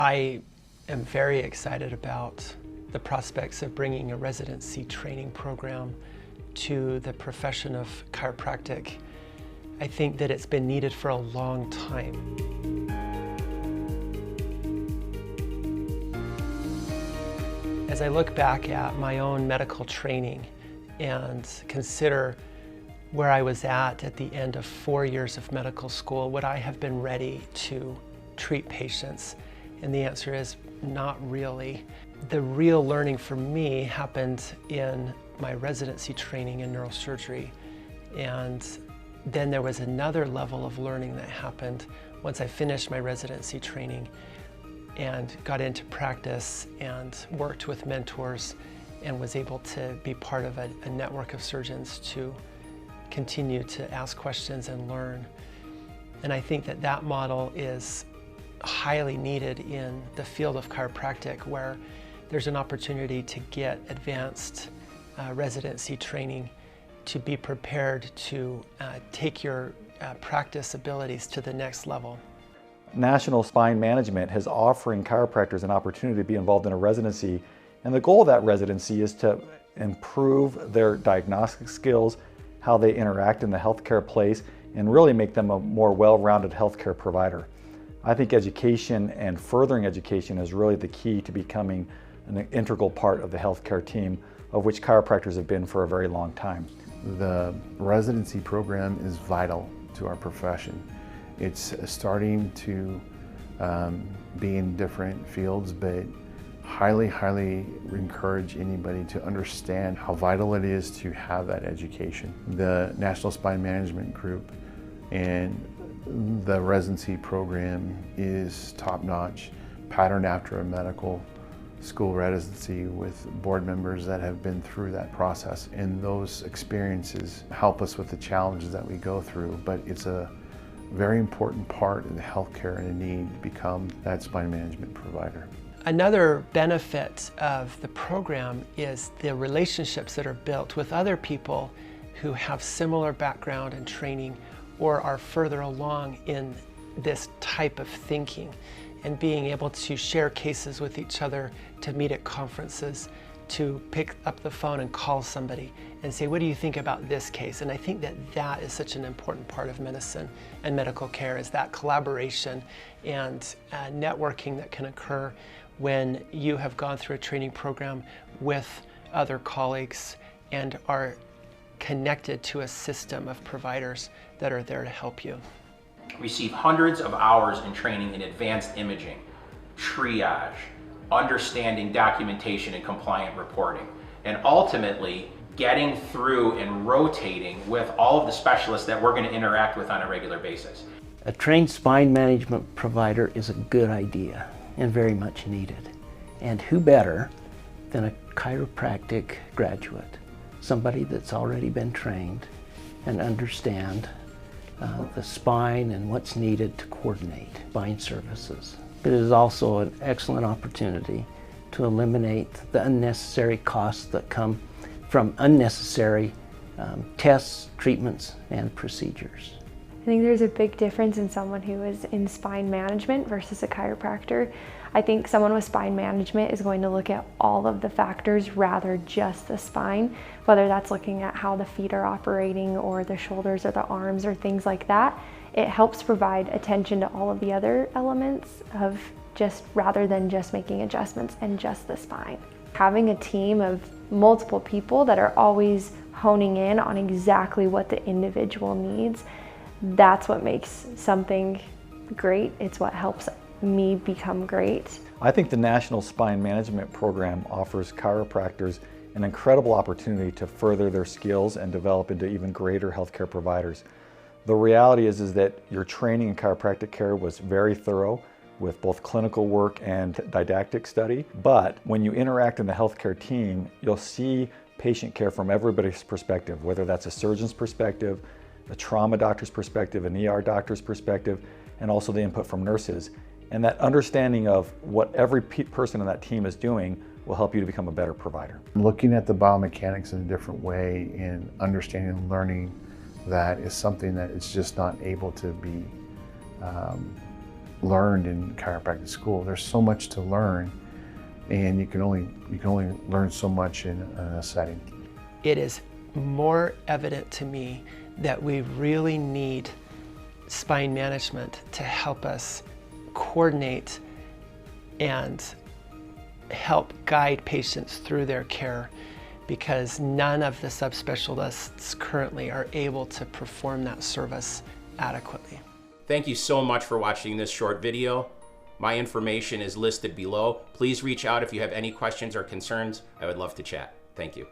I am very excited about the prospects of bringing a residency training program to the profession of chiropractic. I think that it's been needed for a long time. As I look back at my own medical training and consider where I was at the end of 4 years of medical school, would I have been ready to treat patients? And the answer is not really. The real learning for me happened in my residency training in neurosurgery. And then there was another level of learning that happened once I finished my residency training and got into practice and worked with mentors and was able to be part of a network of surgeons to continue to ask questions and learn. And I think that that model is highly needed in the field of chiropractic, where there's an opportunity to get advanced residency training to be prepared to take your practice abilities to the next level. National Spine Management is offering chiropractors an opportunity to be involved in a residency, and the goal of that residency is to improve their diagnostic skills, how they interact in the healthcare place, and really make them a more well-rounded healthcare provider. I think education and furthering education is really the key to becoming an integral part of the healthcare team, of which chiropractors have been for a very long time. The residency program is vital to our profession. It's starting to be in different fields, but highly encourage anybody to understand how vital it is to have that education. The National Spine Management Group and the residency program is top-notch, patterned after a medical school residency with board members that have been through that process. And those experiences help us with the challenges that we go through, but it's a very important part of the healthcare and a need to become that spine management provider. Another benefit of the program is the relationships that are built with other people who have similar background and training or are further along in this type of thinking, and being able to share cases with each other, to meet at conferences, to pick up the phone and call somebody and say, what do you think about this case? And I think that that is such an important part of medicine and medical care, is that collaboration and networking that can occur when you have gone through a training program with other colleagues and are connected to a system of providers that are there to help you. Receive hundreds of hours in training in advanced imaging, triage, understanding documentation and compliant reporting, and ultimately getting through and rotating with all of the specialists that we're going to interact with on a regular basis. A trained spine management provider is a good idea and very much needed. And who better than a chiropractic graduate, somebody that's already been trained and understand the spine and what's needed to coordinate spine services. It is also an excellent opportunity to eliminate the unnecessary costs that come from unnecessary tests, treatments, and procedures. I think there's a big difference in someone who is in spine management versus a chiropractor. I think someone with spine management is going to look at all of the factors rather just the spine, whether that's looking at how the feet are operating or the shoulders or the arms or things like that. It helps provide attention to all of the other elements of just rather than just making adjustments and just the spine. Having a team of multiple people that are always honing in on exactly what the individual needs, that's what makes something great. It's what helps me become great. I think the National Spine Management Program offers chiropractors an incredible opportunity to further their skills and develop into even greater healthcare providers. The reality is that your training in chiropractic care was very thorough, with both clinical work and didactic study. But when you interact in the healthcare team, you'll see patient care from everybody's perspective, whether that's a surgeon's perspective, a trauma doctor's perspective, an ER doctor's perspective, and also the input from nurses. And that understanding of what every person in that team is doing will help you to become a better provider. Looking at the biomechanics in a different way and understanding and learning that is something that it's just not able to be learned in chiropractic school. There's so much to learn, and you can only learn so much in a setting. It is more evident to me that we really need spine management to help us coordinate and help guide patients through their care, because none of the subspecialists currently are able to perform that service adequately. Thank you so much for watching this short video. My information is listed below. Please reach out if you have any questions or concerns. I would love to chat. Thank you.